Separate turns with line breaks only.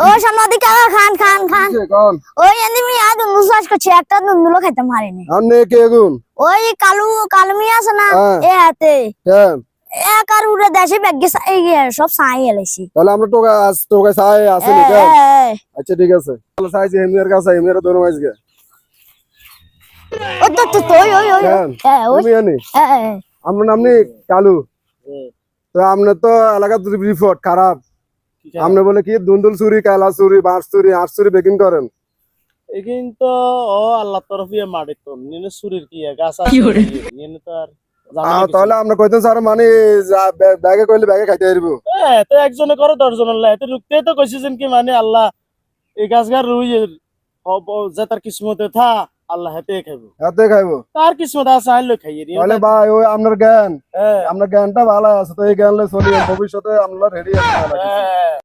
ও সামনে কাকা খান খান খান ওই এমনি আজ মুসাজ করছে একটা নুনগুলো খাইতে মারিনি
আমনে কে গুন
ওই কালু কালমি আছে না এ হাতে
কেন
এক আর উড়ে দেশে ব্যাগে সব সাই এলাইছি
তাহলে আমরা টোকা আজ টোকা চাই আছে নি কেন আচ্ছা ঠিক আছে তাহলে চাইছি হেমিয়ার কাছে হেমিয়ার দোনো মাইজগে
ও তো তো ওই ওই
হেমিয়ানি আমরা নামনি কালু তো আমনে তো এলাকা রিপোর্ট খারাপ আমনে বলে কি দুন্দুল চুরি কালা চুরি বাঁশ চুরি আট চুরি বেকিং করেন
এগিন তো ও আল্লাহ তরফিয়ে মারে তো নিনে সুরির কি গাছ আছে নিনে তো আর
তাহলে আমরা কইতেন স্যার মানে ব্যাগে কইলে ব্যাগে খাইতে পারবো
তো একজনে করে 10 জন আল্লাহ তো রুকতে তো কইছেন কি মানে আল্লাহ এই গাছগার রুই যে তার কিসমতে থা আল্লাহ হাতে খাইবো
হাতে খাইবো
তার কিসমত আছে আইলো খাইয়ে
তাহলে ভাই ওই আপনার জ্ঞান আপনার জ্ঞানটা ভালো আছে তো এই জ্ঞান লয়ে চলি ভবিষ্যতে আমরা রেডি আছি